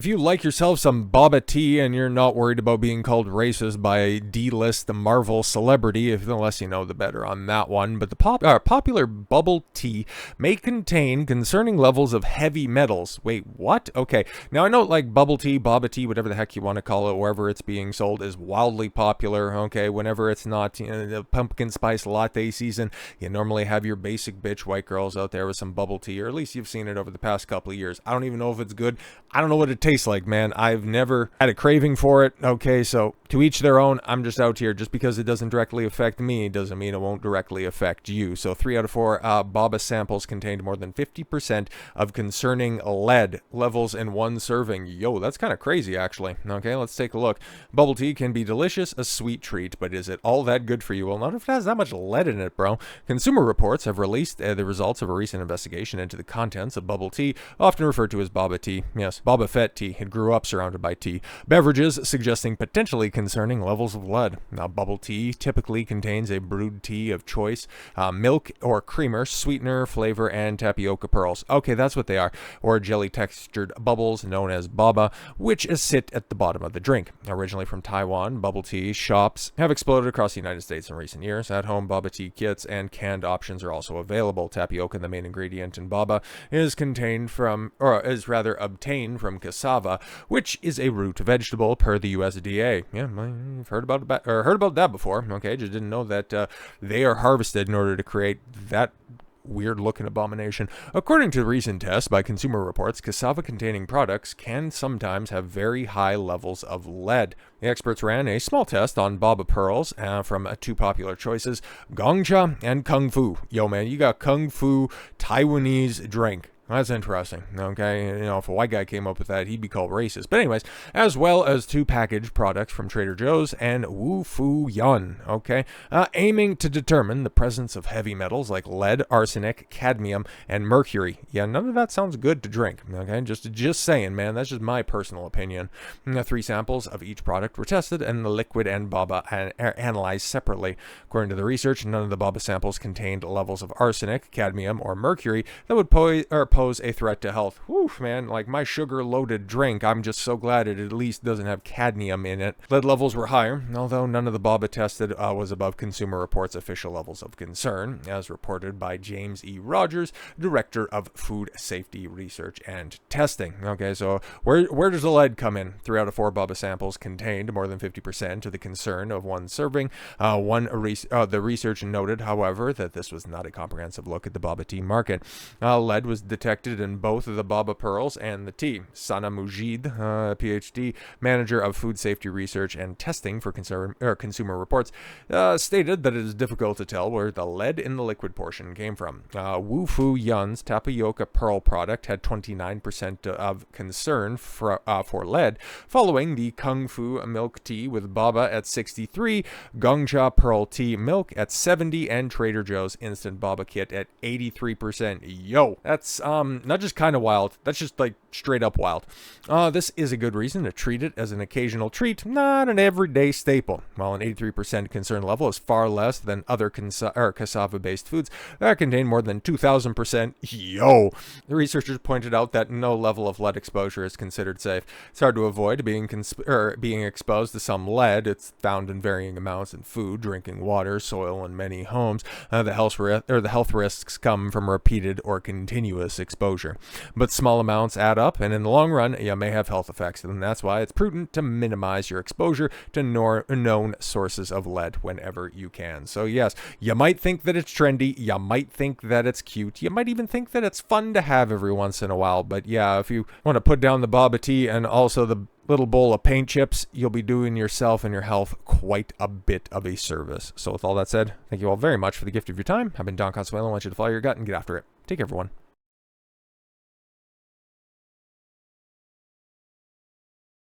If you like yourself some Boba tea and you're not worried about being called racist by a D-list Marvel celebrity, if the less you know, the better on that one. But the popular bubble tea may contain concerning levels of heavy metals. Wait, what? Okay, now I know like bubble tea, Boba tea, whatever the heck you want to call it, wherever it's being sold, is wildly popular. Okay, whenever it's not the pumpkin spice latte season, you normally have your basic bitch white girls out there with some bubble tea, or at least you've seen it over the past couple of years. I don't even know if it's good. I don't know what it tastes like, man. I've never had a craving for it. Okay, so to each their own. I'm just out here. Just because it doesn't directly affect me doesn't mean it won't directly affect you. So 3 out of 4 Boba samples contained more than 50% of concerning lead levels in one serving. Yo, that's kind of crazy, actually. Okay, let's take a look. Bubble tea can be delicious, a sweet treat, but is it all that good for you? Well, not if it has that much lead in it, bro. Consumer Reports have released the results of a recent investigation into the contents of bubble tea, often referred to as Boba tea. Yes, Boba Fett tea. It grew up surrounded by tea. Beverages suggesting potentially concerning levels of lead. Now, bubble tea typically contains a brewed tea of choice, milk or creamer, sweetener, flavor, and tapioca pearls. Okay, that's what they are. Or jelly-textured bubbles known as Boba, which sit at the bottom of the drink. Originally from Taiwan, bubble tea shops have exploded across the United States in recent years. At-home Boba tea kits and canned options are also available. Tapioca, the main ingredient in Boba, is obtained from cassava, which is a root vegetable per the USDA. Yeah, I've heard about that before. Okay, just didn't know that they are harvested in order to create that weird-looking abomination. According to recent tests by Consumer Reports, cassava-containing products can sometimes have very high levels of lead. The experts ran a small test on Boba pearls from 2 popular choices, Gongcha and Kung Fu. Yo, man, you got Kung Fu Taiwanese drink. That's interesting, okay? You know, if a white guy came up with that, he'd be called racist. But anyways, as well as 2 packaged products from Trader Joe's and Wu Fu Yun, okay? Aiming to determine the presence of heavy metals like lead, arsenic, cadmium, and mercury. Yeah, none of that sounds good to drink, okay? Just saying, man. That's just my personal opinion. 3 samples of each product were tested, and the liquid and Boba are analyzed separately. According to the research, none of the Boba samples contained levels of arsenic, cadmium, or mercury that would pose a threat to health. Whew, man, like my sugar-loaded drink, I'm just so glad it at least doesn't have cadmium in it. Lead levels were higher, although none of the Boba tested was above Consumer Reports' official levels of concern, as reported by James E. Rogers, Director of Food Safety Research and Testing. Okay, so where does the lead come in? 3 out of 4 Boba samples contained more than 50% of the concern of one serving. The research noted, however, that this was not a comprehensive look at the Boba tea market. Lead was detected in both of the Boba pearls and the tea. Sana Mujid, PhD, manager of food safety research and testing for Consumer Reports, stated that it is difficult to tell where the lead in the liquid portion came from. Wu Fu Yun's tapioca pearl product had 29% of concern for lead, following the Kung Fu milk tea with Boba at 63, Gongcha pearl tea milk at 70, and Trader Joe's instant Boba kit at 83%. Yo, that's not just kind of wild, that's just like straight up wild. This is a good reason to treat it as an occasional treat, not an everyday staple. While an 83% concern level is far less than other cassava-based foods that contain more than 2,000%. Yo! The researchers pointed out that no level of lead exposure is considered safe. It's hard to avoid being exposed to some lead. It's found in varying amounts in food, drinking water, soil, and many homes. The health risks come from repeated or continuous exposure. But small amounts add up, and in the long run, you may have health effects, and that's why it's prudent to minimize your exposure to known sources of lead whenever you can. So yes, you might think that it's trendy, you might think that it's cute, you might even think that it's fun to have every once in a while, but yeah, if you want to put down the Boba tea and also the little bowl of paint chips, you'll be doing yourself and your health quite a bit of a service. So with all that said, thank you all very much for the gift of your time. I've been Don Consuelo. I want you to follow your gut and get after it. Take care, everyone.